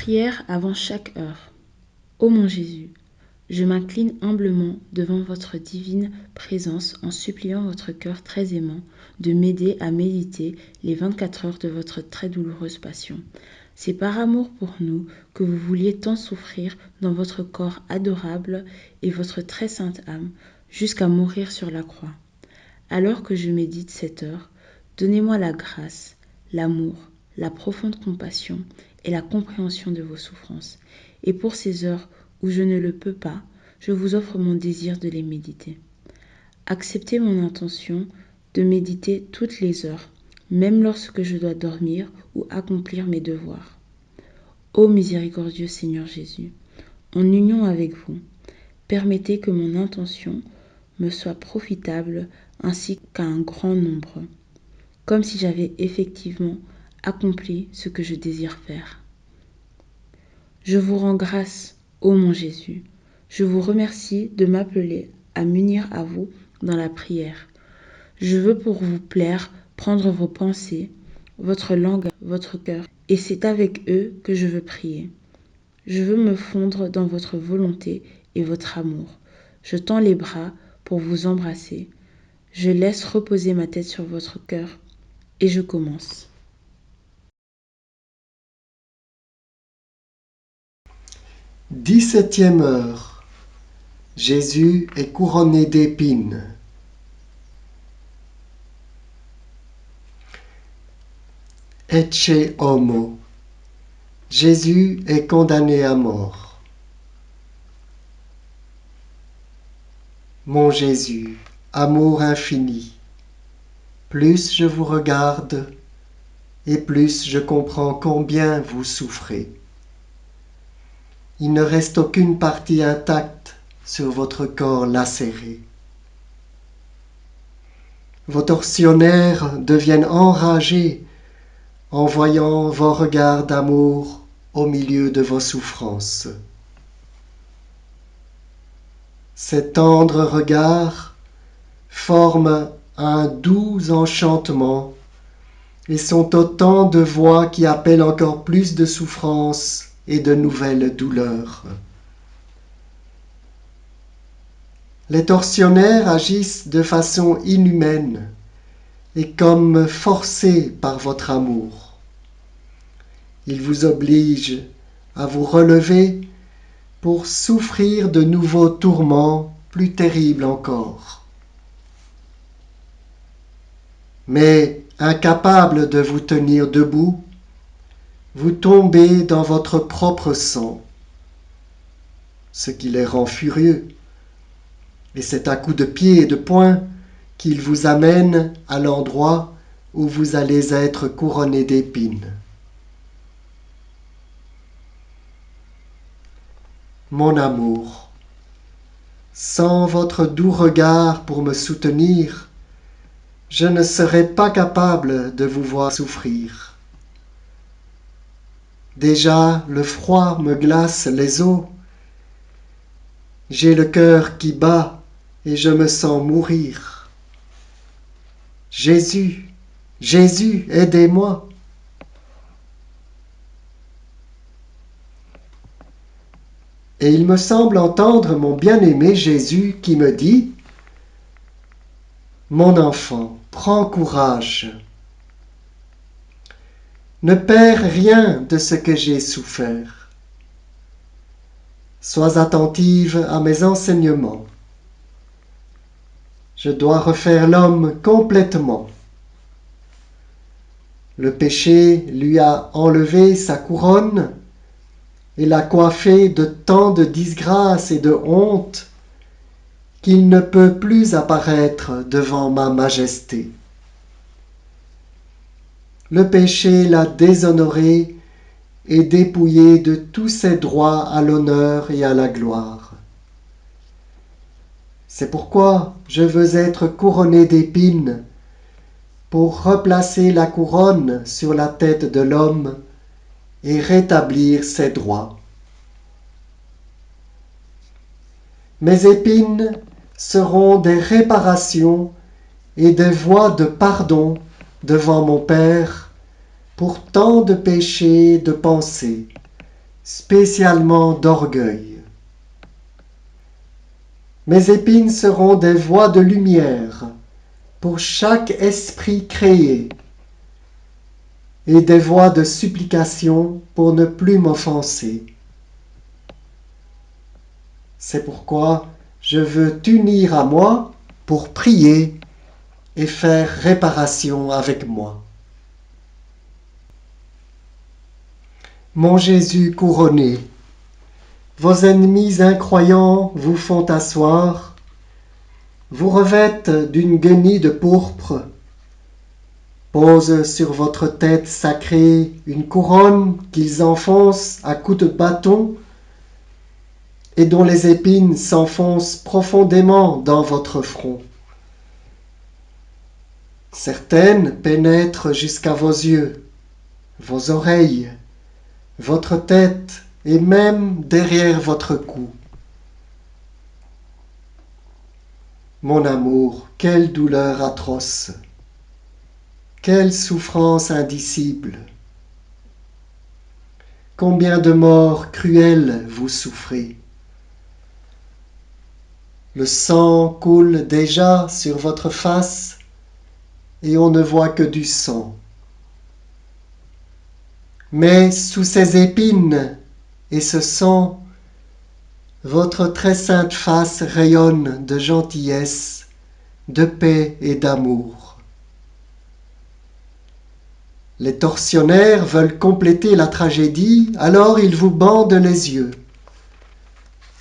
Prière avant chaque heure. Ô mon Jésus, je m'incline humblement devant votre divine présence en suppliant votre cœur très aimant de m'aider à méditer les 24 heures de votre très douloureuse passion. C'est par amour pour nous que vous vouliez tant souffrir dans votre corps adorable et votre très sainte âme jusqu'à mourir sur la croix. Alors que je médite cette heure, donnez-moi la grâce, l'amour, la profonde compassion et la compréhension de vos souffrances. Et pour ces heures où je ne le peux pas, je vous offre mon désir de les méditer. Acceptez mon intention de méditer toutes les heures, même lorsque je dois dormir ou accomplir mes devoirs. Ô miséricordieux Seigneur Jésus, en union avec vous, permettez que mon intention me soit profitable ainsi qu'à un grand nombre, comme si j'avais effectivement accompli ce que je désire faire. Je vous rends grâce, ô mon Jésus. Je vous remercie de m'appeler à m'unir à vous dans la prière. Je veux pour vous plaire prendre vos pensées, votre langue, votre cœur, et c'est avec eux que je veux prier. Je veux me fondre dans votre volonté et votre amour. Je tends les bras pour vous embrasser. Je laisse reposer ma tête sur votre cœur et je commence. 17e heure. Jésus est couronné d'épines. Ecce homo. Jésus est condamné à mort. Mon Jésus, amour infini, plus je vous regarde et plus je comprends combien vous souffrez. Il ne reste aucune partie intacte sur votre corps lacéré. Vos tortionnaires deviennent enragés en voyant vos regards d'amour au milieu de vos souffrances. Ces tendres regards forment un doux enchantement et sont autant de voix qui appellent encore plus de souffrances et de nouvelles douleurs. Les tortionnaires agissent de façon inhumaine et comme forcés par votre amour. Ils vous obligent à vous relever pour souffrir de nouveaux tourments plus terribles encore. Mais incapable de vous tenir debout, vous tombez dans votre propre sang, ce qui les rend furieux. Et c'est à coups de pied et de poing qu'ils vous amènent à l'endroit où vous allez être couronné d'épines. Mon amour, sans votre doux regard pour me soutenir, je ne serais pas capable de vous voir souffrir. Déjà, le froid me glace les os. J'ai le cœur qui bat et je me sens mourir. Jésus, Jésus, aidez-moi. Et il me semble entendre mon bien-aimé Jésus qui me dit « Mon enfant, prends courage. Ne perds rien de ce que j'ai souffert. Sois attentive à mes enseignements. Je dois refaire l'homme complètement. Le péché lui a enlevé sa couronne et l'a coiffé de tant de disgrâce et de honte qu'il ne peut plus apparaître devant ma majesté. Le péché l'a déshonoré et dépouillé de tous ses droits à l'honneur et à la gloire. C'est pourquoi je veux être couronné d'épines pour replacer la couronne sur la tête de l'homme et rétablir ses droits. Mes épines seront des réparations et des voies de pardon devant mon Père pour tant de péchés de pensée, spécialement d'orgueil. Mes épines seront des voies de lumière pour chaque esprit créé et des voies de supplication pour ne plus m'offenser. C'est pourquoi je veux t'unir à moi pour prier et faire réparation avec moi. Mon Jésus couronné, vos ennemis incroyants vous font asseoir, vous revêtent d'une guenille de pourpre, posent sur votre tête sacrée une couronne qu'ils enfoncent à coups de bâton et dont les épines s'enfoncent profondément dans votre front. Certaines pénètrent jusqu'à vos yeux, vos oreilles, votre tête et même derrière votre cou. Mon amour, quelle douleur atroce, quelle souffrance indicible. Combien de morts cruelles vous souffrez. Le sang coule déjà sur votre face et on ne voit que du sang. Mais sous ces épines et ce sang, votre très sainte face rayonne de gentillesse, de paix et d'amour. Les tortionnaires veulent compléter la tragédie, alors ils vous bandent les yeux.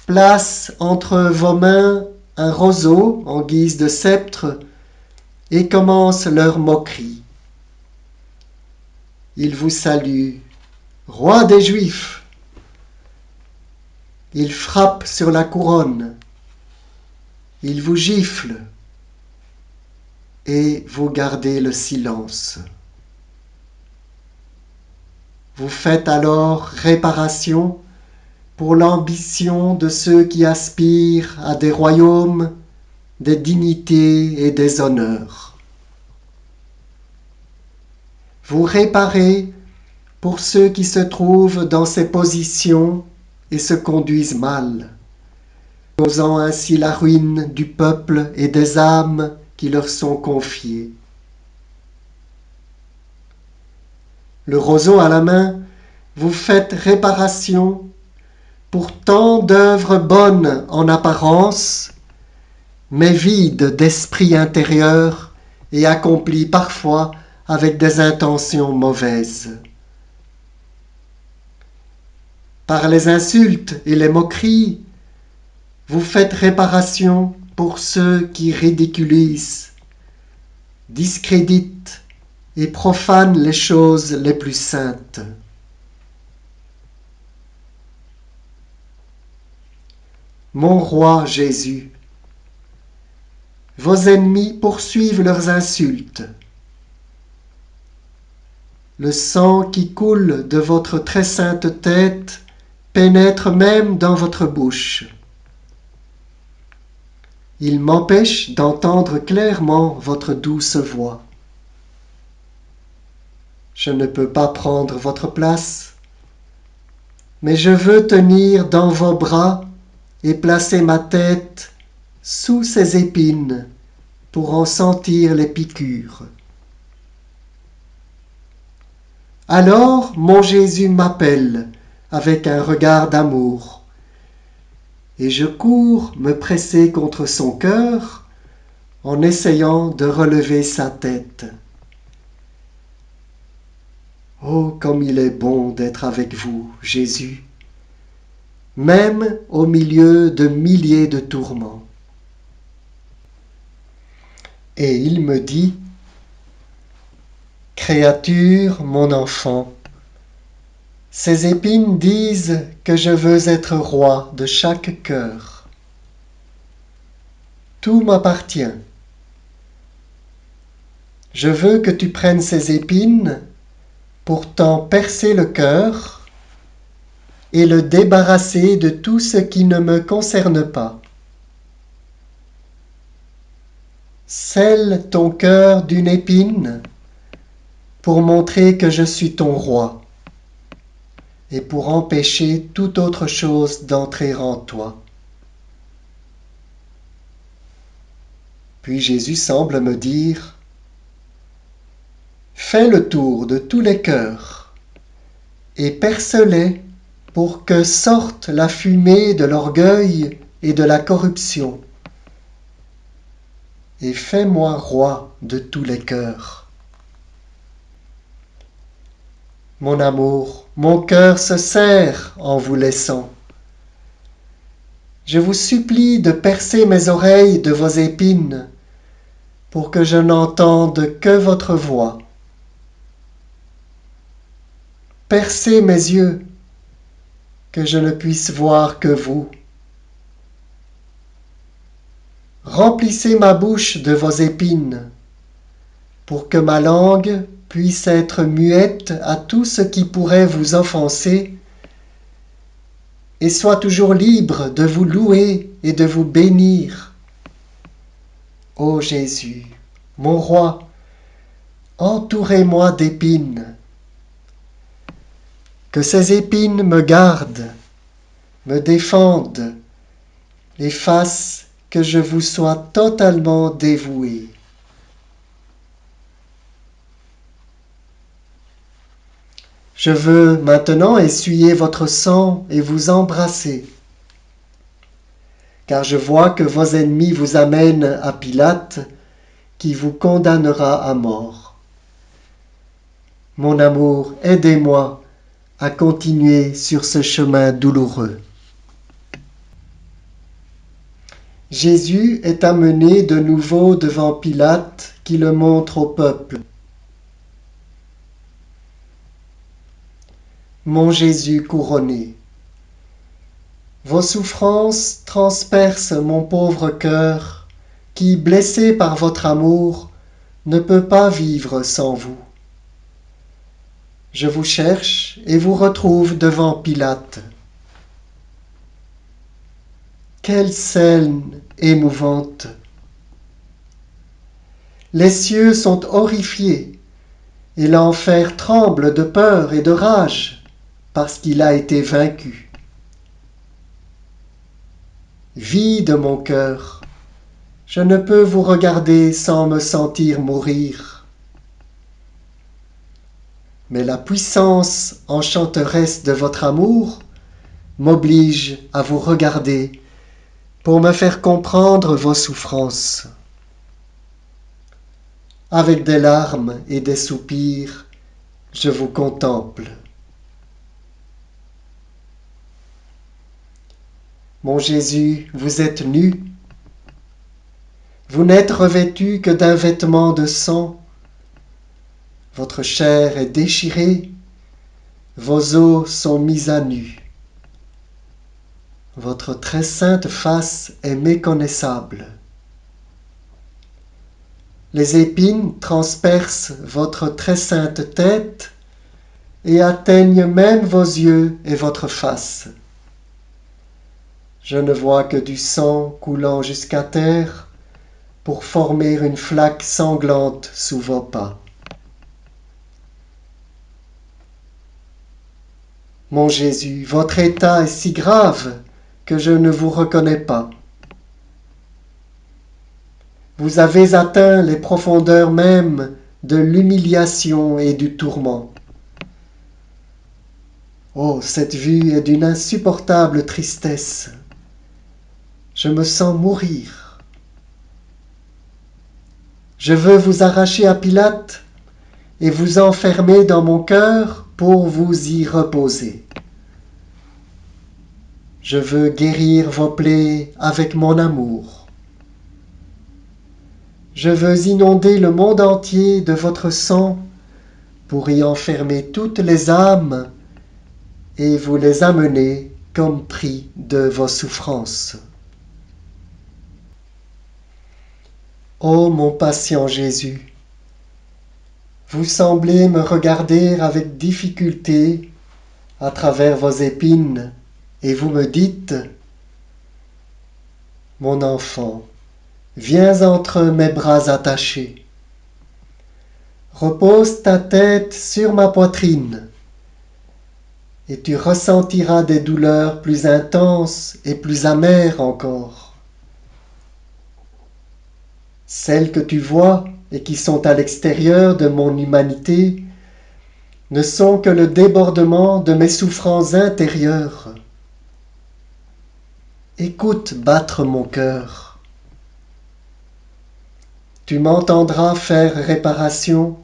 Placent entre vos mains un roseau en guise de sceptre et commencent leur moquerie. Ils vous saluent, roi des Juifs. Ils frappent sur la couronne. Ils vous giflent et vous gardez le silence. Vous faites alors réparation pour l'ambition de ceux qui aspirent à des royaumes, des dignités et des honneurs. Vous réparez pour ceux qui se trouvent dans ces positions et se conduisent mal, causant ainsi la ruine du peuple et des âmes qui leur sont confiées. Le roseau à la main, vous faites réparation pour tant d'œuvres bonnes en apparence, mais vides d'esprit intérieur et accomplies parfois avec des intentions mauvaises. Par les insultes et les moqueries, vous faites réparation pour ceux qui ridiculisent, discréditent et profanent les choses les plus saintes. Mon roi Jésus, vos ennemis poursuivent leurs insultes. Le sang qui coule de votre très sainte tête pénètre même dans votre bouche. Il m'empêche d'entendre clairement votre douce voix. Je ne peux pas prendre votre place, mais je veux tenir dans vos bras et placer ma tête sous ces épines pour en sentir les piqûres. Alors mon Jésus m'appelle avec un regard d'amour, et je cours me presser contre son cœur en essayant de relever sa tête. Oh, comme il est bon d'être avec vous, Jésus, même au milieu de milliers de tourments. Et il me dit, « Créature, mon enfant, ces épines disent que je veux être roi de chaque cœur. Tout m'appartient. Je veux que tu prennes ces épines pour t'en percer le cœur et le débarrasser de tout ce qui ne me concerne pas. Scelle ton cœur d'une épine pour montrer que je suis ton roi. et pour empêcher toute autre chose d'entrer en toi. Puis Jésus semble me dire, fais le tour de tous les cœurs et perce-les pour que sorte la fumée de l'orgueil et de la corruption. Et fais-moi roi de tous les cœurs. Mon amour, mon cœur se serre en vous laissant. Je vous supplie de percer mes oreilles de vos épines pour que je n'entende que votre voix. Percez mes yeux, que je ne puisse voir que vous. Remplissez ma bouche de vos épines, pour que ma langue puisse être muette à tout ce qui pourrait vous offenser, et soit toujours libre de vous louer et de vous bénir. Ô Jésus, mon roi, entourez-moi d'épines. Que ces épines me gardent, me défendent, et fassent que je vous sois totalement dévoué. Je veux maintenant essuyer votre sang et vous embrasser, car je vois que vos ennemis vous amènent à Pilate, qui vous condamnera à mort. Mon amour, aidez-moi à continuer sur ce chemin douloureux. Jésus est amené de nouveau devant Pilate, qui le montre au peuple. Mon Jésus couronné, vos souffrances transpercent mon pauvre cœur, qui, blessé par votre amour, ne peut pas vivre sans vous. Je vous cherche et vous retrouve devant Pilate. Quelle scène émouvante! Les cieux sont horrifiés et l'enfer tremble de peur et de rage parce qu'il a été vaincu. Vie de mon cœur, je ne peux vous regarder sans me sentir mourir. Mais la puissance enchanteresse de votre amour m'oblige à vous regarder pour me faire comprendre vos souffrances. Avec des larmes et des soupirs, je vous contemple. Mon Jésus, vous êtes nu. Vous n'êtes revêtu que d'un vêtement de sang. Votre chair est déchirée, vos os sont mis à nu. Votre très sainte face est méconnaissable. Les épines transpercent votre très sainte tête et atteignent même vos yeux et votre face. Je ne vois que du sang coulant jusqu'à terre pour former une flaque sanglante sous vos pas. Mon Jésus, votre état est si grave que je ne vous reconnais pas. Vous avez atteint les profondeurs mêmes de l'humiliation et du tourment. Oh, cette vue est d'une insupportable tristesse. Je me sens mourir. Je veux vous arracher à Pilate et vous enfermer dans mon cœur pour vous y reposer. Je veux guérir vos plaies avec mon amour. Je veux inonder le monde entier de votre sang pour y enfermer toutes les âmes et vous les amener comme prix de vos souffrances. Ô mon patient Jésus, vous semblez me regarder avec difficulté à travers vos épines et vous me dites, mon enfant, viens entre mes bras attachés. Repose ta tête sur ma poitrine et tu ressentiras des douleurs plus intenses et plus amères encore. Celles que tu vois et qui sont à l'extérieur de mon humanité ne sont que le débordement de mes souffrances intérieures. Écoute battre mon cœur. Tu m'entendras faire réparation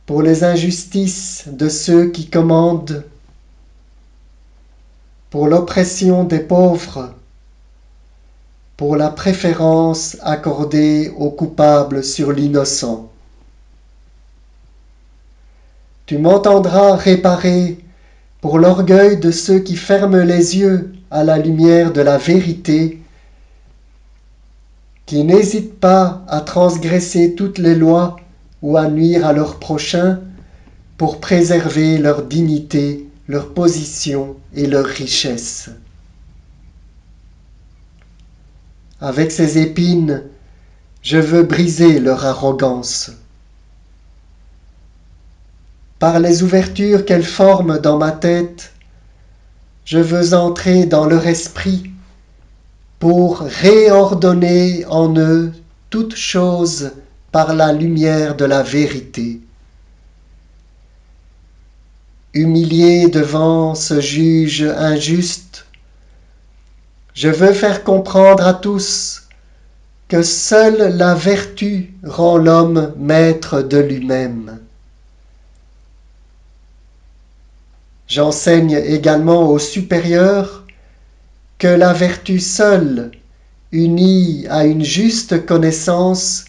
pour les injustices de ceux qui commandent, pour l'oppression des pauvres, pour la préférence accordée aux coupables sur l'innocent. Tu m'entendras réparer pour l'orgueil de ceux qui ferment les yeux à la lumière de la vérité, qui n'hésitent pas à transgresser toutes les lois ou à nuire à leur prochain pour préserver leur dignité, leur position et leur richesse. Avec ces épines, je veux briser leur arrogance. Par les ouvertures qu'elles forment dans ma tête, je veux entrer dans leur esprit pour réordonner en eux toutes choses par la lumière de la vérité. Humilié devant ce juge injuste, je veux faire comprendre à tous que seule la vertu rend l'homme maître de lui-même. J'enseigne également aux supérieurs que la vertu seule, unie à une juste connaissance,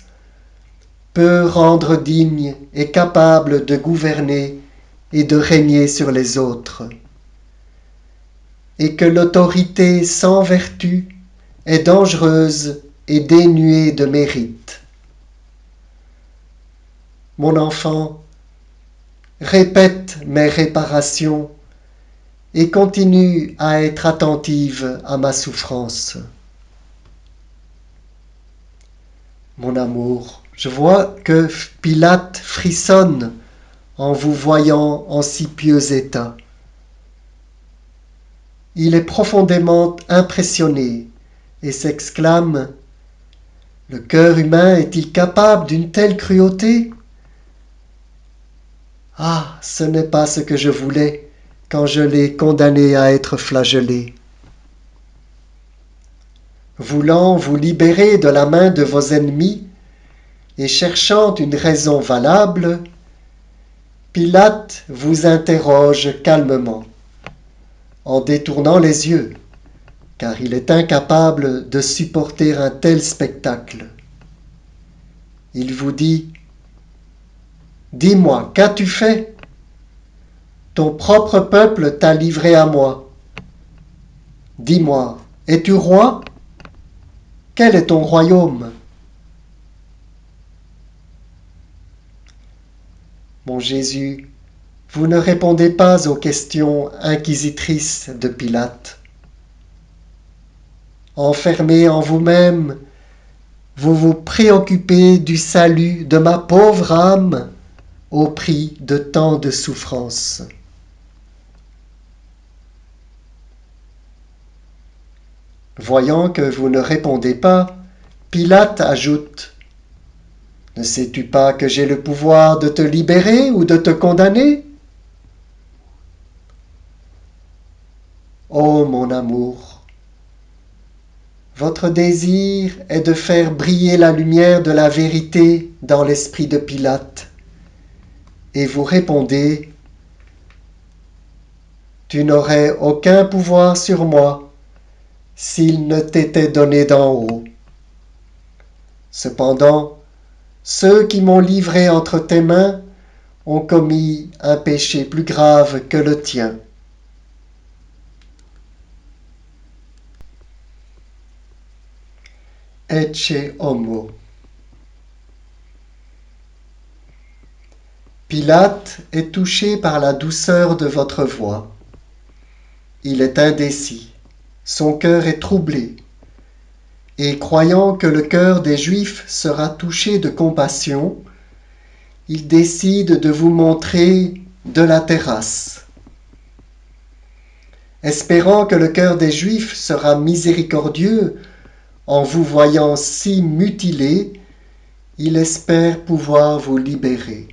peut rendre digne et capable de gouverner et de régner sur les autres, et que l'autorité sans vertu est dangereuse et dénuée de mérite. Mon enfant, répète mes réparations et continue à être attentive à ma souffrance. Mon amour, je vois que Pilate frissonne en vous voyant en si pieux état. Il est profondément impressionné et s'exclame : « Le cœur humain est-il capable d'une telle cruauté ? Ah, ce n'est pas ce que je voulais quand je l'ai condamné à être flagellé. » Voulant vous libérer de la main de vos ennemis et cherchant une raison valable, Pilate vous interroge calmement, en détournant les yeux, car il est incapable de supporter un tel spectacle. Il vous dit : « Dis-moi, qu'as-tu fait ? Ton propre peuple t'a livré à moi. Dis-moi, es-tu roi ? Quel est ton royaume ? » Mon Jésus, vous ne répondez pas aux questions inquisitrices de Pilate. Enfermé en vous-même, vous vous préoccupez du salut de ma pauvre âme au prix de tant de souffrances. Voyant que vous ne répondez pas, Pilate ajoute : « Ne sais-tu pas que j'ai le pouvoir de te libérer ou de te condamner ? Ô mon amour, votre désir est de faire briller la lumière de la vérité dans l'esprit de Pilate. Et vous répondez : tu n'aurais aucun pouvoir sur moi s'il ne t'était donné d'en haut. Cependant, ceux qui m'ont livré entre tes mains ont commis un péché plus grave que le tien. Ecce homo. Pilate est touché par la douceur de votre voix. Il est indécis, son cœur est troublé, et croyant que le cœur des Juifs sera touché de compassion, il décide de vous montrer de la terrasse. espérant que le cœur des Juifs sera miséricordieux en vous voyant si mutilé, il espère pouvoir vous libérer.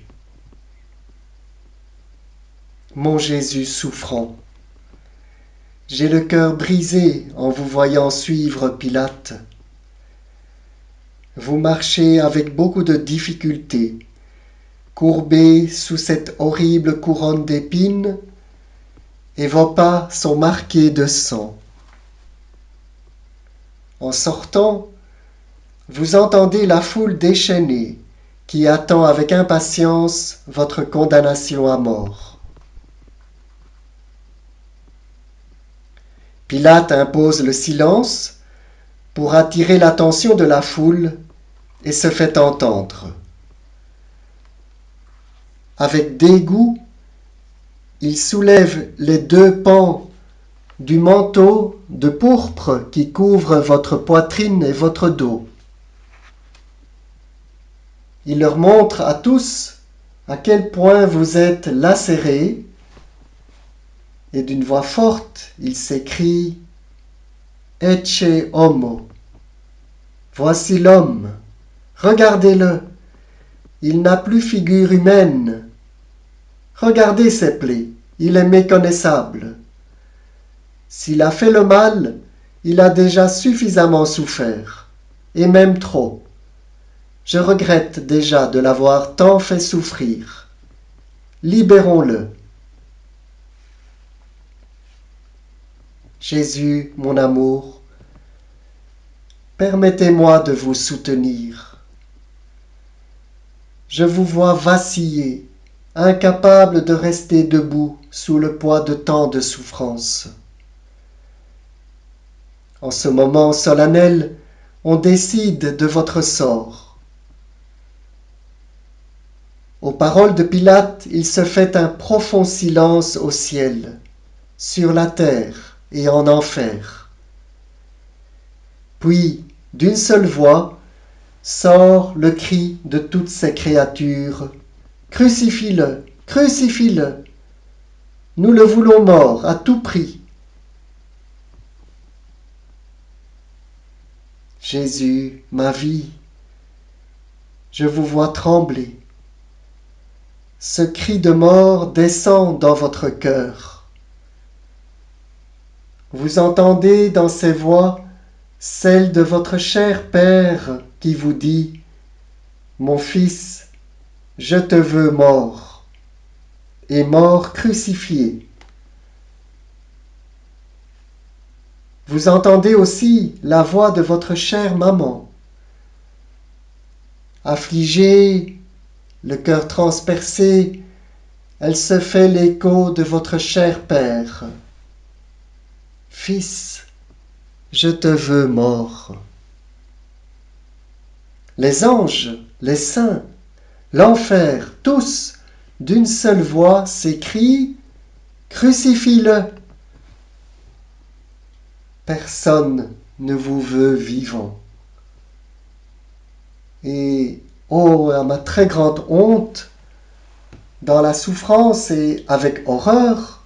Mon Jésus souffrant, j'ai le cœur brisé en vous voyant suivre Pilate. Vous marchez avec beaucoup de difficulté, courbé sous cette horrible couronne d'épines, et vos pas sont marqués de sang. En sortant, vous entendez la foule déchaînée qui attend avec impatience votre condamnation à mort. Pilate impose le silence pour attirer l'attention de la foule et se fait entendre. Avec dégoût, il soulève les deux pans du manteau de pourpre qui couvre votre poitrine et votre dos. Il leur montre à tous à quel point vous êtes lacérés, et d'une voix forte, il s'écrie « Ecce homo » Voici l'homme, regardez-le, il n'a plus figure humaine. Regardez ses plaies, il est méconnaissable. S'il a fait le mal, il a déjà suffisamment souffert, et même trop. Je regrette déjà de l'avoir tant fait souffrir. Libérons-le. Jésus, mon amour, permettez-moi de vous soutenir. Je vous vois vaciller, incapable de rester debout sous le poids de tant de souffrances. En ce moment solennel, on décide de votre sort. Aux paroles de Pilate, il se fait un profond silence au ciel, sur la terre et en enfer. Puis, d'une seule voix, sort le cri de toutes ces créatures. « Crucifie-le, crucifie-le! Nous le voulons mort à tout prix. » Jésus, ma vie, je vous vois trembler. Ce cri de mort descend dans votre cœur. Vous entendez dans ces voix celle de votre cher Père qui vous dit « Mon fils, je te veux mort, et mort crucifié. » Vous entendez aussi la voix de votre chère maman. Affligée, le cœur transpercé, elle se fait l'écho de votre cher Père. Fils, je te veux mort. Les anges, les saints, l'enfer, tous, d'une seule voix, s'écrient « Crucifie-le !» Personne ne vous veut vivant. Et, oh, à ma très grande honte, dans la souffrance et avec horreur,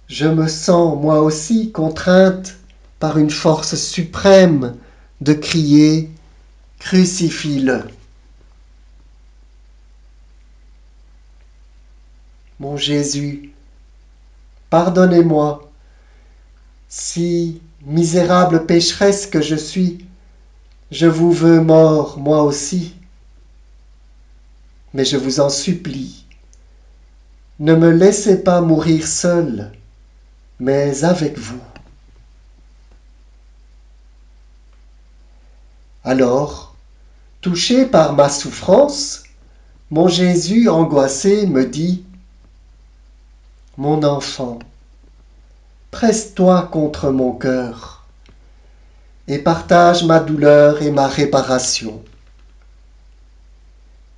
je me sens moi aussi contrainte par une force suprême de crier « Crucifie-le !» Mon Jésus, pardonnez-moi, si misérable pécheresse que je suis, je vous veux mort moi aussi. Mais je vous en supplie, ne me laissez pas mourir seul, mais avec vous. Alors, touché par ma souffrance, mon Jésus angoissé me dit « Mon enfant, presse-toi contre mon cœur et partage ma douleur et ma réparation.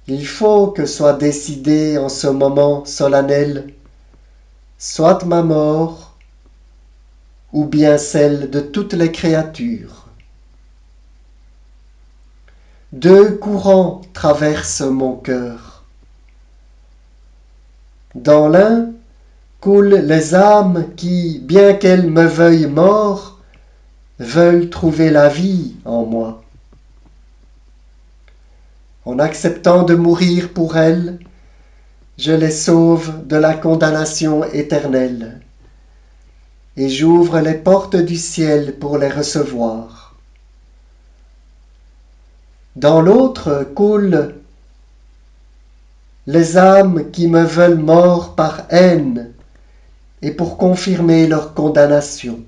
Il faut que soit décidée en ce moment solennel, soit ma mort, ou bien celle de toutes les créatures. Deux courants traversent mon cœur. Dans l'un, coulent les âmes qui, bien qu'elles me veuillent mort, veulent trouver la vie en moi. En acceptant de mourir pour elles, je les sauve de la condamnation éternelle et j'ouvre les portes du ciel pour les recevoir. Dans l'autre coulent les âmes qui me veulent mort par haine et pour confirmer leur condamnation.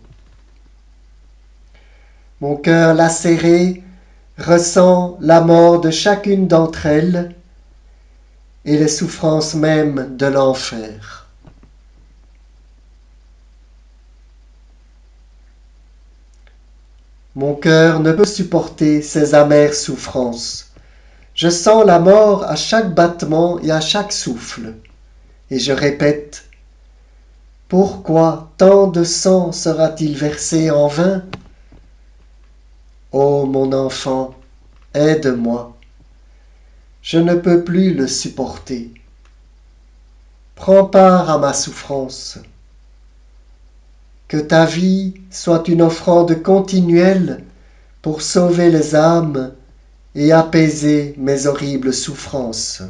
Mon cœur lacéré ressent la mort de chacune d'entre elles et les souffrances même de l'enfer. Mon cœur ne peut supporter ces amères souffrances. Je sens la mort à chaque battement et à chaque souffle. Et je répète, pourquoi tant de sang sera-t-il versé en vain? Ô mon enfant, aide-moi. Je ne peux plus le supporter. Prends part à ma souffrance. Que ta vie soit une offrande continuelle pour sauver les âmes et apaiser mes horribles souffrances.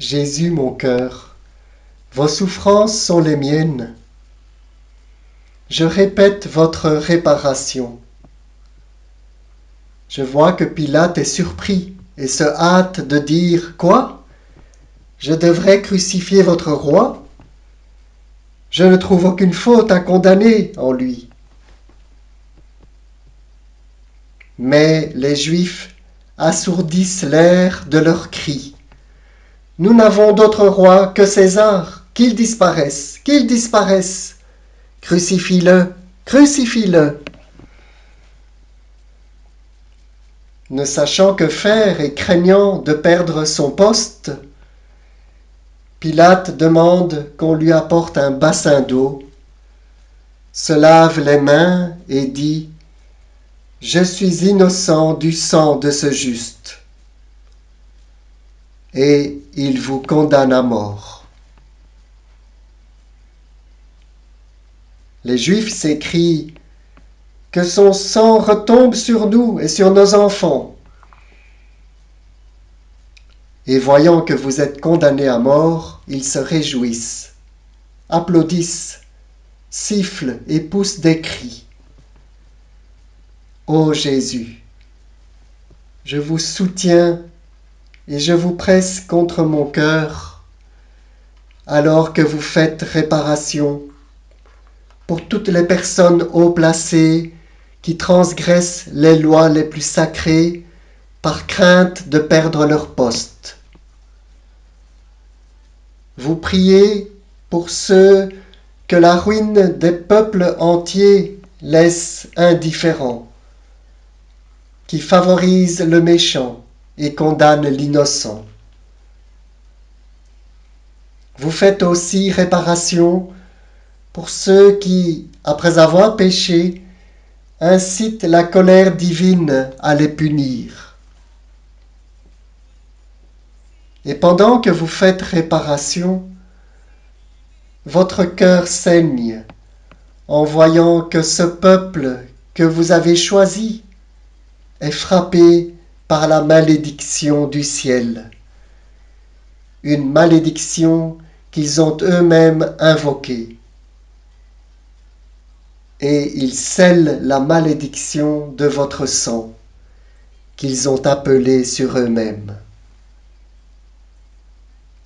Jésus, mon cœur, vos souffrances sont les miennes. Je répète votre réparation. Je vois que Pilate est surpris et se hâte de dire « Quoi ? Je devrais crucifier votre roi ? Je ne trouve aucune faute à condamner en lui. » Mais les Juifs assourdissent l'air de leurs cris. « Nous n'avons d'autre roi que César, qu'il disparaisse, qu'il disparaisse. Crucifie-le, crucifie-le. » Ne sachant que faire et craignant de perdre son poste, Pilate demande qu'on lui apporte un bassin d'eau, se lave les mains et dit « Je suis innocent du sang de ce juste. » Et il vous condamne à mort. Les Juifs s'écrient « Que son sang retombe sur nous et sur nos enfants. » Et voyant que vous êtes condamnés à mort, ils se réjouissent, applaudissent, sifflent et poussent des cris. Ô Jésus, je vous soutiens et je vous presse contre mon cœur, alors que vous faites réparation pour toutes les personnes haut placées qui transgressent les lois les plus sacrées par crainte de perdre leur poste. Vous priez pour ceux que la ruine des peuples entiers laisse indifférents, qui favorisent le méchant et condamnent l'innocent. Vous faites aussi réparation pour ceux qui, après avoir péché, incitent la colère divine à les punir. Et pendant que vous faites réparation, votre cœur saigne en voyant que ce peuple que vous avez choisi est frappé par la malédiction du ciel, une malédiction qu'ils ont eux-mêmes invoquée. Et ils scellent la malédiction de votre sang qu'ils ont appelée sur eux-mêmes.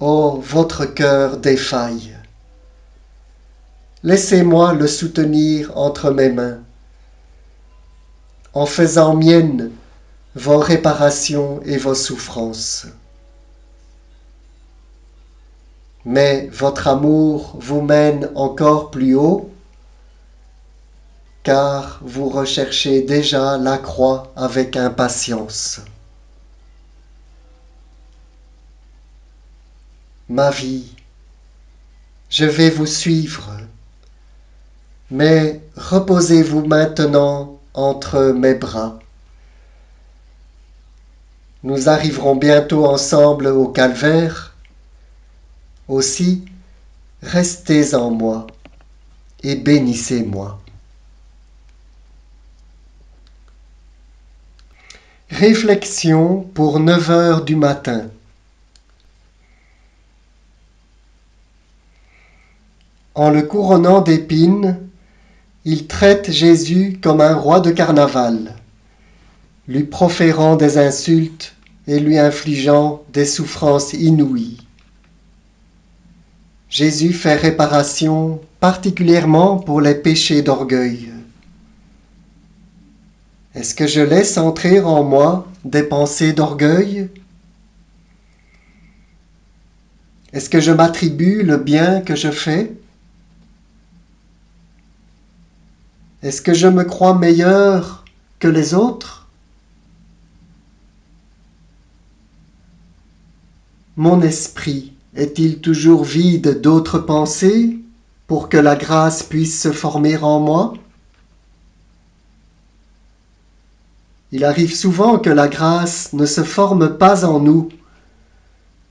Oh, votre cœur défaille. Laissez-moi le soutenir entre mes mains, en faisant miennes vos réparations et vos souffrances. Mais votre amour vous mène encore plus haut, car vous recherchez déjà la croix avec impatience. Ma vie, je vais vous suivre, mais reposez-vous maintenant entre mes bras. Nous arriverons bientôt ensemble au calvaire, Aussi, restez en moi et bénissez-moi. Réflexion pour 9 heures du matin. En le couronnant d'épines, il traite Jésus comme un roi de carnaval, lui proférant des insultes et lui infligeant des souffrances inouïes. Jésus fait réparation particulièrement pour les péchés d'orgueil. Est-ce que je laisse entrer en moi des pensées d'orgueil? Est-ce que je m'attribue le bien que je fais? Est-ce que je me crois meilleur que les autres? Mon esprit est-il toujours vide d'autres pensées pour que la grâce puisse se former en moi? Il arrive souvent que la grâce ne se forme pas en nous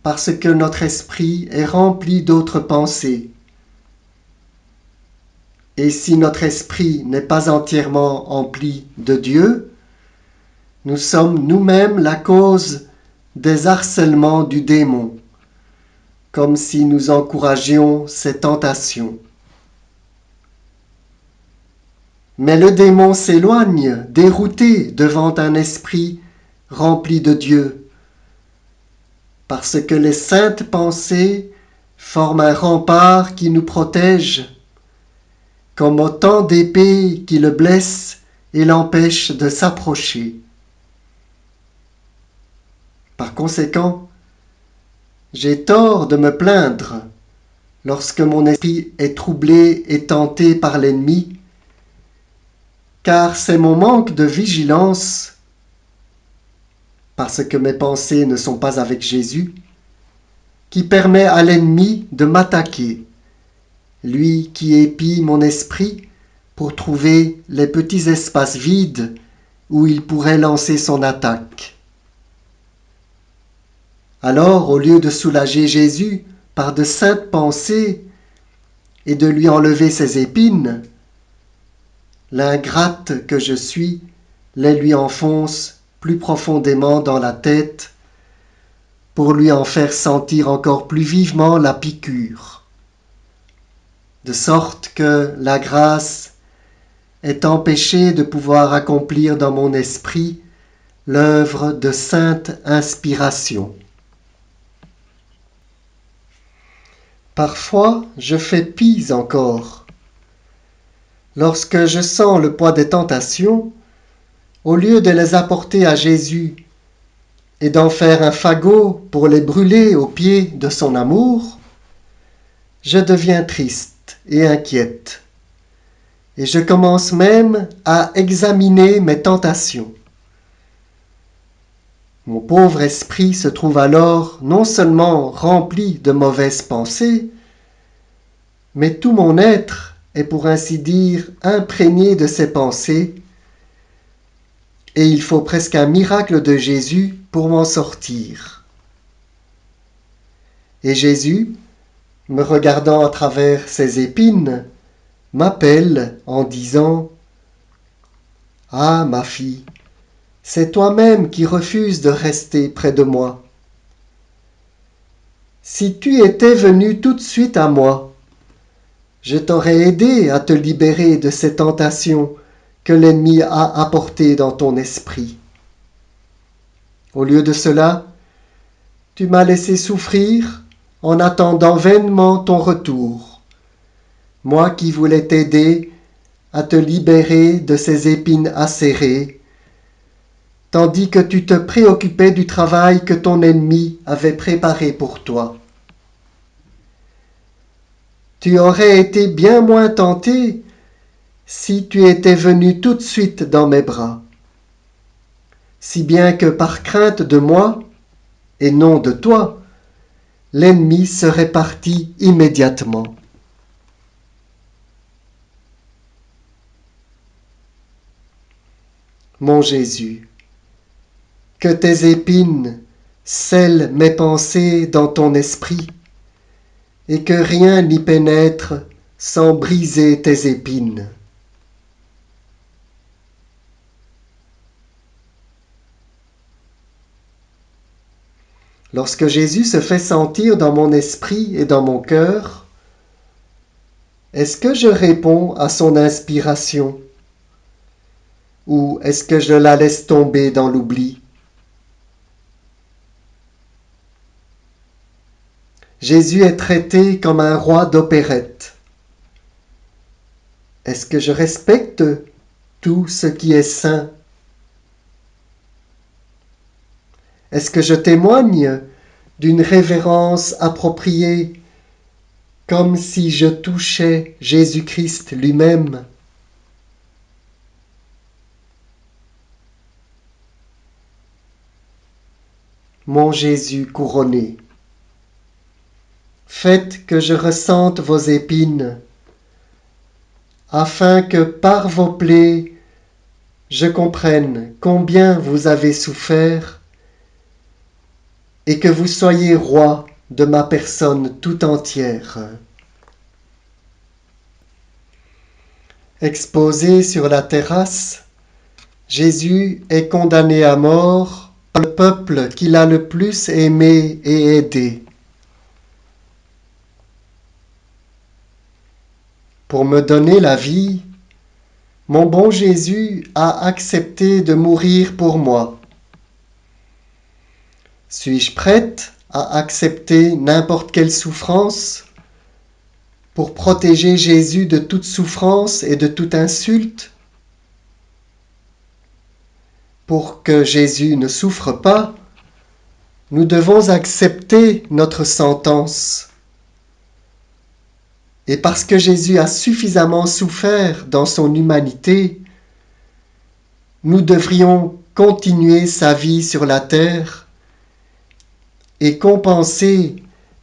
parce que notre esprit est rempli d'autres pensées. Et si notre esprit n'est pas entièrement empli de Dieu, nous sommes nous-mêmes la cause des harcèlements du démon, comme si nous encouragions ses tentations. Mais le démon s'éloigne, dérouté devant un esprit rempli de Dieu, parce que les saintes pensées forment un rempart qui nous protège, comme autant d'épées qui le blessent et l'empêchent de s'approcher. Par conséquent, j'ai tort de me plaindre lorsque mon esprit est troublé et tenté par l'ennemi, car c'est mon manque de vigilance, parce que mes pensées ne sont pas avec Jésus, qui permet à l'ennemi de m'attaquer, lui qui épie mon esprit pour trouver les petits espaces vides où il pourrait lancer son attaque. Alors, au lieu de soulager Jésus par de saintes pensées et de lui enlever ses épines, l'ingrate que je suis les lui enfonce plus profondément dans la tête pour lui en faire sentir encore plus vivement la piqûre, de sorte que la grâce est empêchée de pouvoir accomplir dans mon esprit l'œuvre de sainte inspiration. Parfois, je fais pis encore. Lorsque je sens le poids des tentations, au lieu de les apporter à Jésus et d'en faire un fagot pour les brûler aux pieds de son amour, je deviens triste et inquiète. Et je commence même à examiner mes tentations. Mon pauvre esprit se trouve alors non seulement rempli de mauvaises pensées, mais tout mon être est pour ainsi dire imprégné de ces pensées, et il faut presque un miracle de Jésus pour m'en sortir. Et Jésus, me regardant à travers ses épines, m'appelle en disant « Ah, ma fille, c'est toi-même qui refuses de rester près de moi. Si tu étais venue tout de suite à moi, je t'aurais aidé à te libérer de ces tentations que l'ennemi a apportées dans ton esprit. Au lieu de cela, tu m'as laissé souffrir en attendant vainement ton retour, moi qui voulais t'aider à te libérer de ces épines acérées, tandis que tu te préoccupais du travail que ton ennemi avait préparé pour toi. Tu aurais été bien moins tenté si tu étais venu tout de suite dans mes bras, si bien que par crainte de moi, et non de toi, l'ennemi serait parti immédiatement. Mon Jésus, que tes épines scellent mes pensées dans ton esprit, et que rien n'y pénètre sans briser tes épines. Lorsque Jésus se fait sentir dans mon esprit et dans mon cœur, est-ce que je réponds à son inspiration ou est-ce que je la laisse tomber dans l'oubli? Jésus est traité comme un roi d'opérette. Est-ce que je respecte tout ce qui est saint? Est-ce que je témoigne d'une révérence appropriée, comme si je touchais Jésus-Christ lui-même? Mon Jésus couronné, faites que je ressente vos épines, afin que par vos plaies je comprenne combien vous avez souffert et que vous soyez roi de ma personne tout entière. Exposé sur la terrasse, Jésus est condamné à mort par le peuple qu'il a le plus aimé et aidé. Pour me donner la vie, mon bon Jésus a accepté de mourir pour moi. Suis-je prête à accepter n'importe quelle souffrance pour protéger Jésus de toute souffrance et de toute insulte? Pour que Jésus ne souffre pas, nous devons accepter notre sentence. Et parce que Jésus a suffisamment souffert dans son humanité, nous devrions continuer sa vie sur la terre et compenser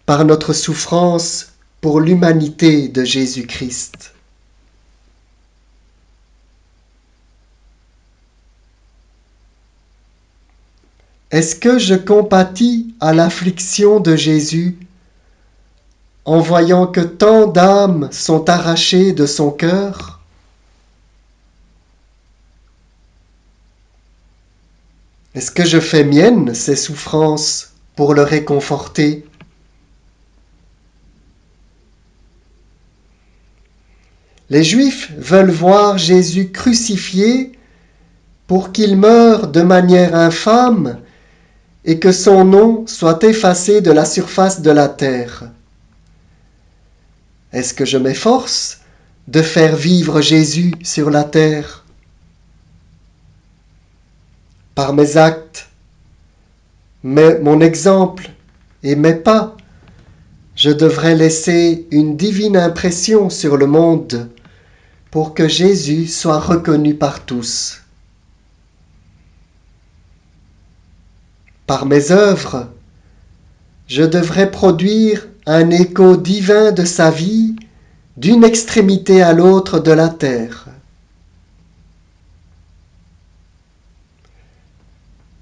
par notre souffrance pour l'humanité de Jésus-Christ. Est-ce que je compatis à l'affliction de Jésus en voyant que tant d'âmes sont arrachées de son cœur? Est-ce que je fais mienne ses souffrances pour le réconforter? Les Juifs veulent voir Jésus crucifié pour qu'il meure de manière infâme et que son nom soit effacé de la surface de la terre. Est-ce que je m'efforce de faire vivre Jésus sur la terre? Par mes actes, mon exemple et mes pas, je devrais laisser une divine impression sur le monde pour que Jésus soit reconnu par tous. Par mes œuvres, je devrais produire un écho divin de sa vie d'une extrémité à l'autre de la terre.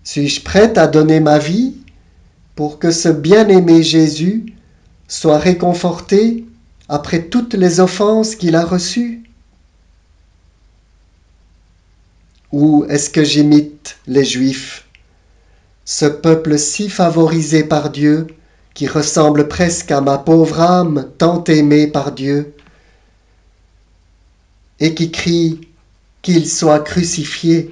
Suis-je prête à donner ma vie pour que ce bien-aimé Jésus soit réconforté après toutes les offenses qu'il a reçues? Ou est-ce que j'imite les Juifs, ce peuple si favorisé par Dieu, qui ressemble presque à ma pauvre âme tant aimée par Dieu, et qui crie qu'il soit crucifié?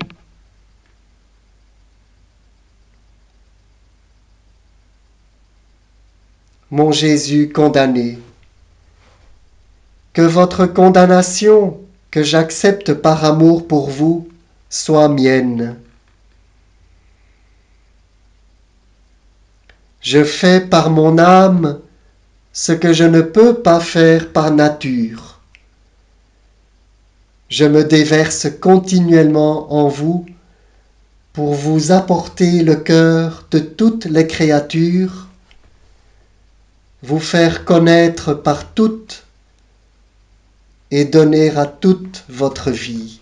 Mon Jésus condamné, que votre condamnation, que j'accepte par amour pour vous, soit mienne. Je fais par mon âme ce que je ne peux pas faire par nature. Je me déverse continuellement en vous pour vous apporter le cœur de toutes les créatures, vous faire connaître par toutes et donner à toute votre vie.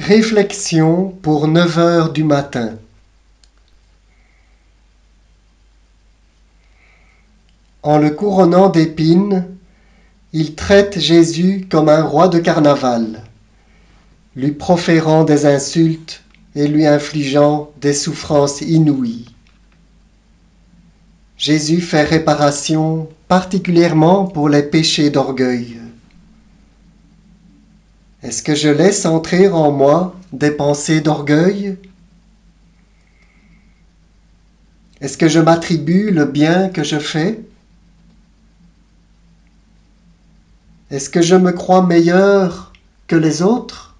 Réflexion pour 9 heures du matin. En le couronnant d'épines, il traite Jésus comme un roi de carnaval, lui proférant des insultes et lui infligeant des souffrances inouïes. Jésus fait réparation particulièrement pour les péchés d'orgueil. Est-ce que je laisse entrer en moi des pensées d'orgueil? Est-ce que je m'attribue le bien que je fais? Est-ce que je me crois meilleur que les autres?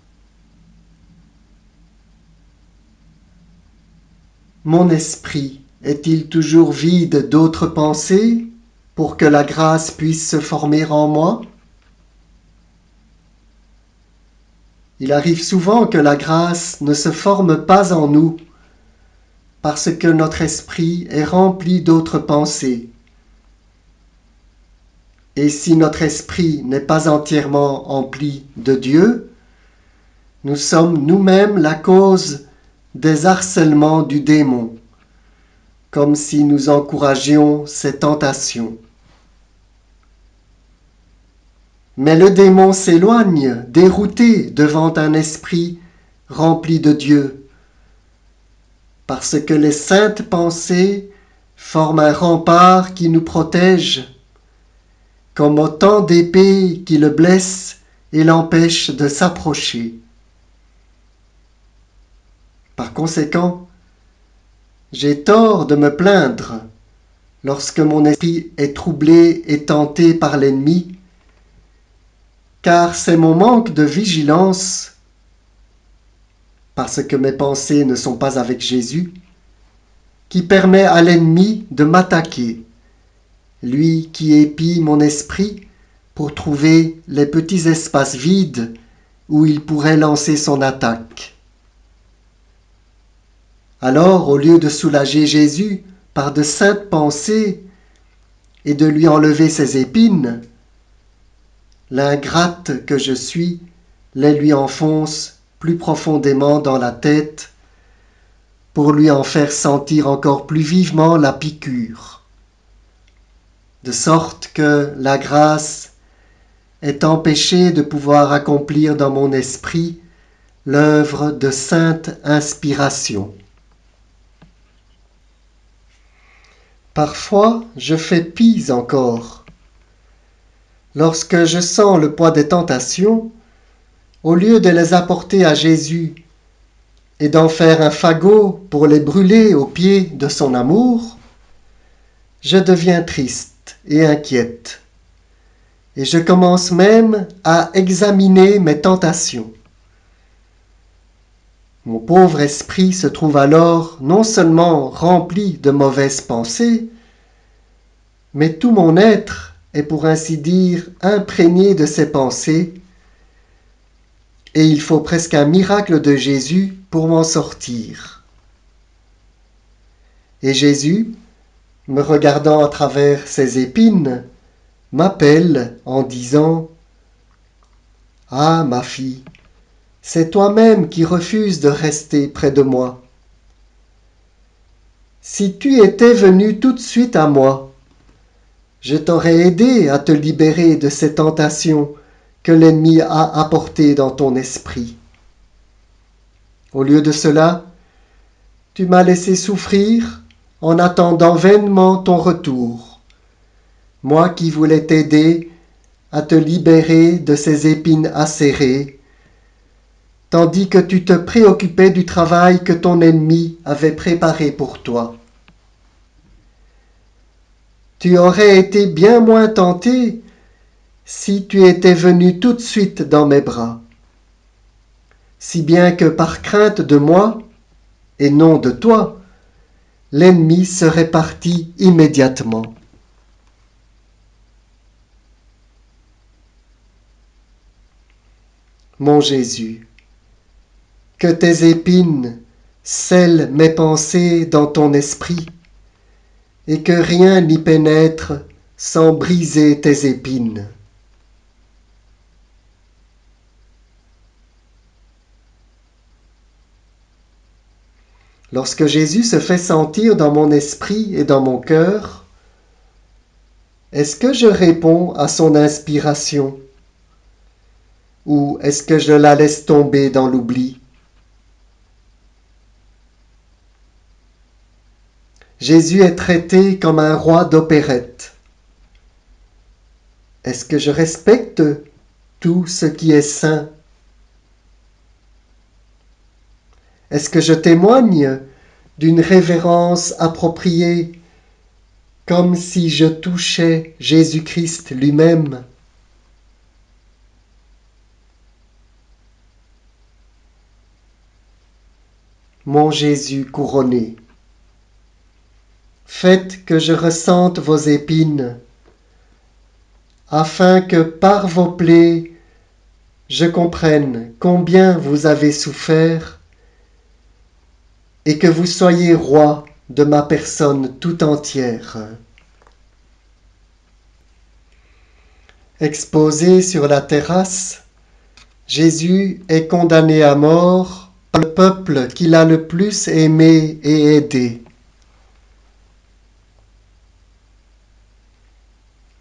Mon esprit est-il toujours vide d'autres pensées pour que la grâce puisse se former en moi? Il arrive souvent que la grâce ne se forme pas en nous parce que notre esprit est rempli d'autres pensées. Et si notre esprit n'est pas entièrement empli de Dieu, nous sommes nous-mêmes la cause des harcèlements du démon, comme si nous encouragions ses tentations. Mais le démon s'éloigne, dérouté devant un esprit rempli de Dieu, parce que les saintes pensées forment un rempart qui nous protège, comme autant d'épées qui le blessent et l'empêchent de s'approcher. Par conséquent, j'ai tort de me plaindre lorsque mon esprit est troublé et tenté par l'ennemi, car c'est mon manque de vigilance, parce que mes pensées ne sont pas avec Jésus, qui permet à l'ennemi de m'attaquer, lui qui épie mon esprit pour trouver les petits espaces vides où il pourrait lancer son attaque. Alors, au lieu de soulager Jésus par de saintes pensées et de lui enlever ses épines, l'ingrate que je suis les lui enfonce plus profondément dans la tête pour lui en faire sentir encore plus vivement la piqûre, de sorte que la grâce est empêchée de pouvoir accomplir dans mon esprit l'œuvre de sainte inspiration. Parfois, je fais pis encore. Lorsque je sens le poids des tentations, au lieu de les apporter à Jésus et d'en faire un fagot pour les brûler aux pieds de son amour, je deviens triste et inquiète. Et je commence même à examiner mes tentations. Mon pauvre esprit se trouve alors non seulement rempli de mauvaises pensées, mais tout mon être est pour ainsi dire imprégné de ces pensées, et il faut presque un miracle de Jésus pour m'en sortir. Et Jésus, me regardant à travers ses épines, m'appelle en disant « Ah, ma fille, c'est toi-même qui refuses de rester près de moi. Si tu étais venue tout de suite à moi, je t'aurais aidé à te libérer de ces tentations que l'ennemi a apportées dans ton esprit. Au lieu de cela, tu m'as laissé souffrir en attendant vainement ton retour, moi qui voulais t'aider à te libérer de ces épines acérées, tandis que tu te préoccupais du travail que ton ennemi avait préparé pour toi. Tu aurais été bien moins tenté si tu étais venu tout de suite dans mes bras, si bien que par crainte de moi, et non de toi, l'ennemi serait parti immédiatement. Mon Jésus, que tes épines scellent mes pensées dans ton esprit, et que rien n'y pénètre sans briser tes épines. lorsque Jésus se fait sentir dans mon esprit et dans mon cœur, est-ce que je réponds à son inspiration ou est-ce que je la laisse tomber dans l'oubli? Jésus est traité comme un roi d'opérette. Est-ce que je respecte tout ce qui est saint? Est-ce que je témoigne d'une révérence appropriée, comme si je touchais Jésus-Christ lui-même? Mon Jésus couronné, faites que je ressente vos épines, afin que par vos plaies je comprenne combien vous avez souffert et que vous soyez roi de ma personne tout entière. Exposé sur la terrasse, Jésus est condamné à mort par le peuple qu'il a le plus aimé et aidé.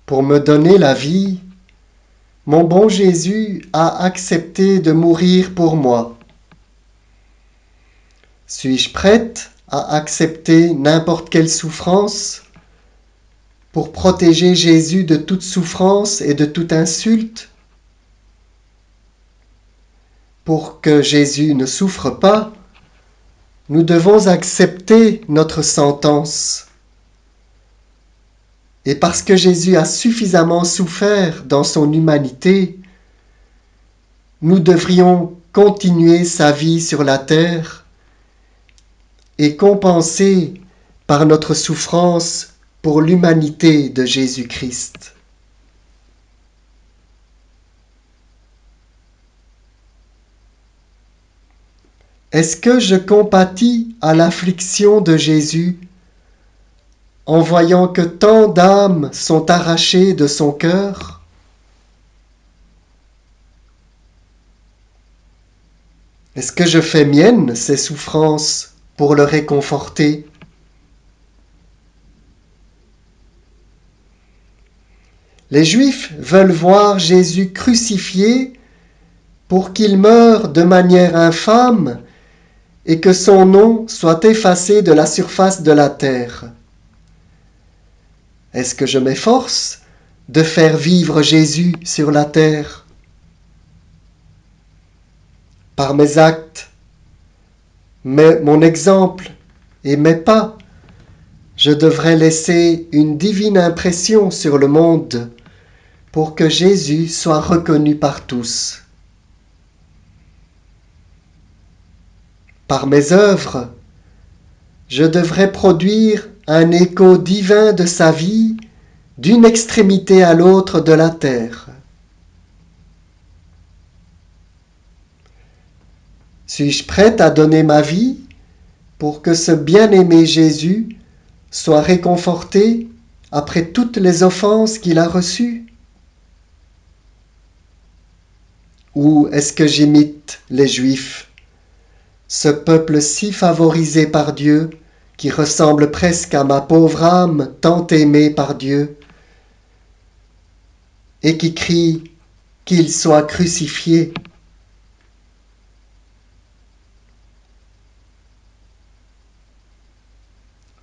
Pour me donner la vie, mon bon Jésus a accepté de mourir pour moi. Suis-je prête à accepter n'importe quelle souffrance pour protéger Jésus de toute souffrance et de toute insulte? Pour que Jésus ne souffre pas, nous devons accepter notre sentence. Et parce que Jésus a suffisamment souffert dans son humanité, nous devrions continuer sa vie sur la terre et compenser par notre souffrance pour l'humanité de Jésus-Christ. Est-ce que je compatis à l'affliction de Jésus en voyant que tant d'âmes sont arrachées de son cœur? Est-ce que je fais mienne ses souffrances pour le réconforter? Les Juifs veulent voir Jésus crucifié pour qu'il meure de manière infâme et que son nom soit effacé de la surface de la terre. Est-ce que je m'efforce de faire vivre Jésus sur la terre? Par mes actes, mon exemple et mes pas, je devrais laisser une divine impression sur le monde pour que Jésus soit reconnu par tous. Par mes œuvres, je devrais produire un écho divin de sa vie d'une extrémité à l'autre de la terre. Suis-je prête à donner ma vie pour que ce bien-aimé Jésus soit réconforté après toutes les offenses qu'il a reçues? Ou est-ce que j'imite les Juifs, ce peuple si favorisé par Dieu, qui ressemble presque à ma pauvre âme tant aimée par Dieu, et qui crie qu'il soit crucifié?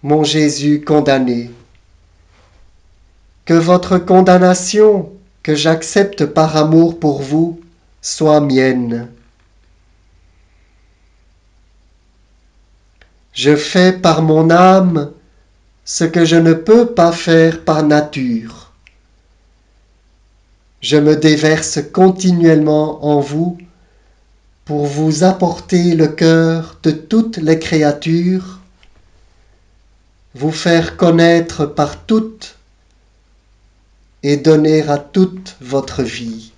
Mon Jésus condamné, que votre condamnation, que j'accepte par amour pour vous, soit mienne. Je fais par mon âme ce que je ne peux pas faire par nature. Je me déverse continuellement en vous pour vous apporter le cœur de toutes les créatures, vous faire connaître par toutes et donner à toute votre vie.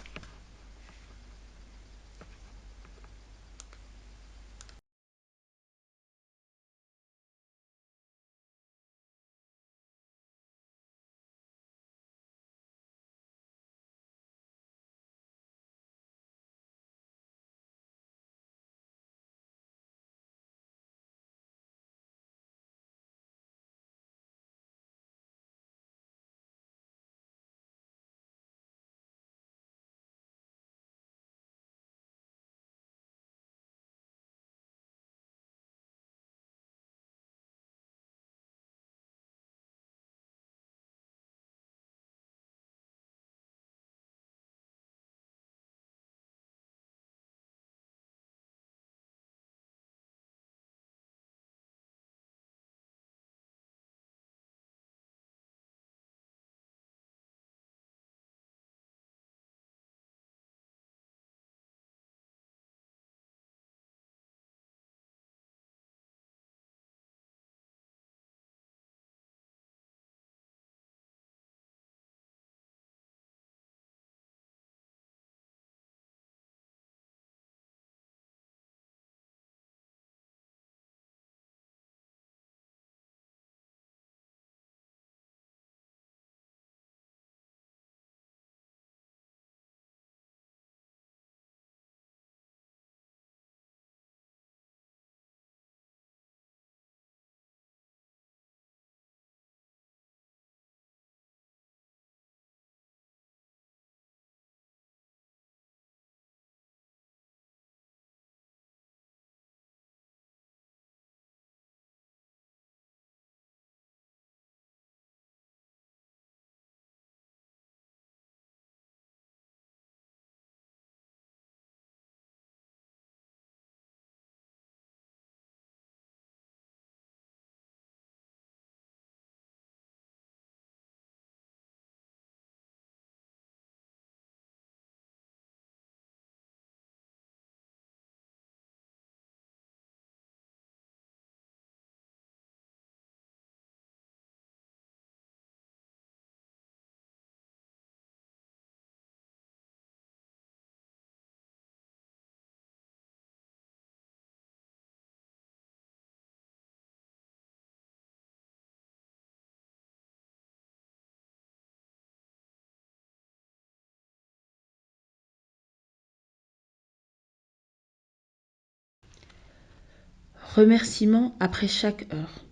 Remerciements après chaque heure.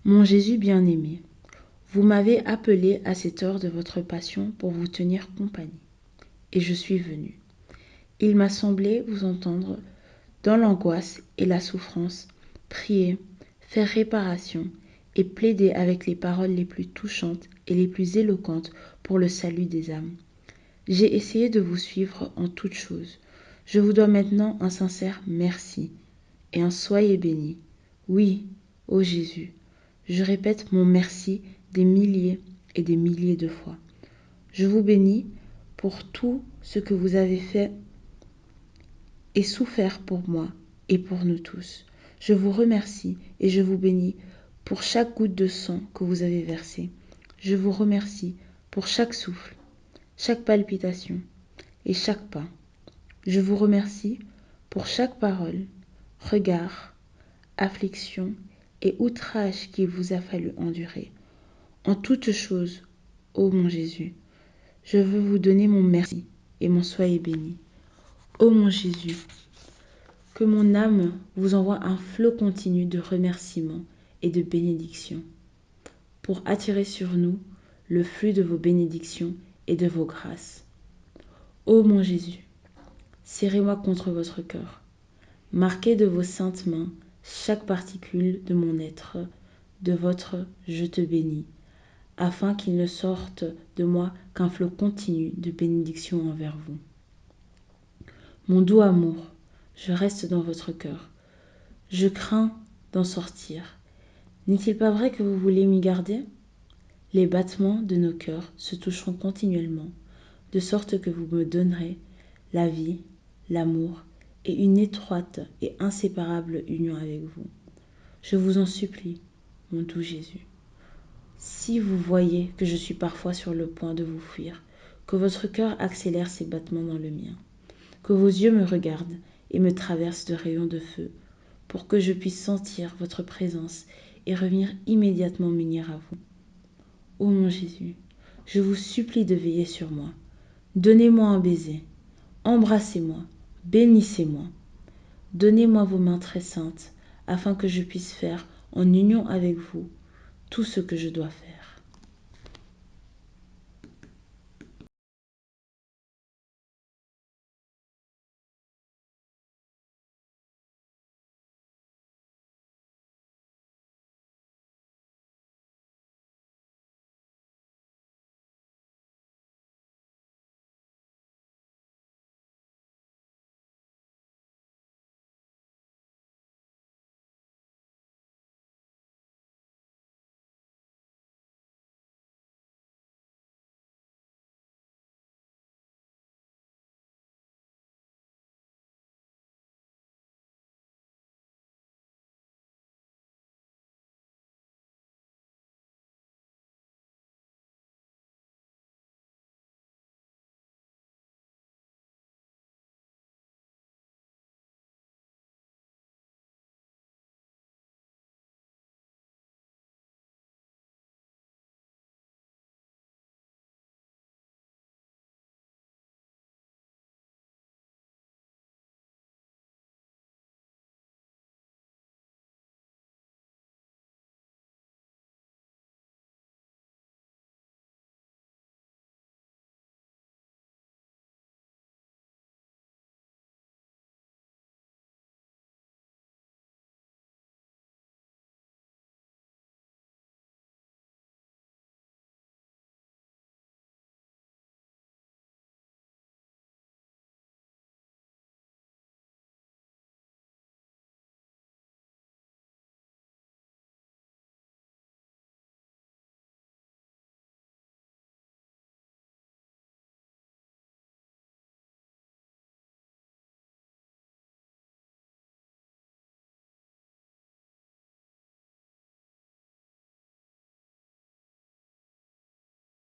Mon Jésus bien-aimé, vous m'avez appelé à cette heure de votre passion pour vous tenir compagnie, et je suis venu. Il m'a semblé vous entendre dans l'angoisse et la souffrance, prier, faire réparation et plaider avec les paroles les plus touchantes et les plus éloquentes pour le salut des âmes. J'ai essayé de vous suivre en toutes choses. Je vous dois maintenant un sincère merci et un soyez béni. Oui, ô Jésus, je répète mon merci des milliers et des milliers de fois. Je vous bénis pour tout ce que vous avez fait et souffert pour moi et pour nous tous. Je vous remercie et je vous bénis pour chaque goutte de sang que vous avez versé. Je vous remercie pour chaque souffle, chaque palpitation et chaque pas. Je vous remercie pour chaque parole, regard, affliction et outrage qu'il vous a fallu endurer. En toutes choses, ô mon Jésus, je veux vous donner mon merci et mon soyez béni. Ô mon Jésus, que mon âme vous envoie un flot continu de remerciements et de bénédictions, pour attirer sur nous le flux de vos bénédictions et de vos grâces. Ô mon Jésus, serrez-moi contre votre cœur, marquez de vos saintes mains chaque particule de mon être, de votre « je te bénis », afin qu'il ne sorte de moi qu'un flot continu de bénédictions envers vous. Mon doux amour, je reste dans votre cœur. Je crains d'en sortir. N'est-il pas vrai que vous voulez m'y garder? Les battements de nos cœurs se toucheront continuellement, de sorte que vous me donnerez la vie, l'amour et une étroite et inséparable union avec vous. Je vous en supplie, mon doux Jésus. Si vous voyez que je suis parfois sur le point de vous fuir, que votre cœur accélère ses battements dans le mien, que vos yeux me regardent et me traversent de rayons de feu, pour que je puisse sentir votre présence et revenir immédiatement m'unir à vous. Ô mon Jésus, je vous supplie de veiller sur moi. Donnez-moi un baiser, embrassez-moi, bénissez-moi. Donnez-moi vos mains très saintes, afin que je puisse faire, en union avec vous, tout ce que je dois faire.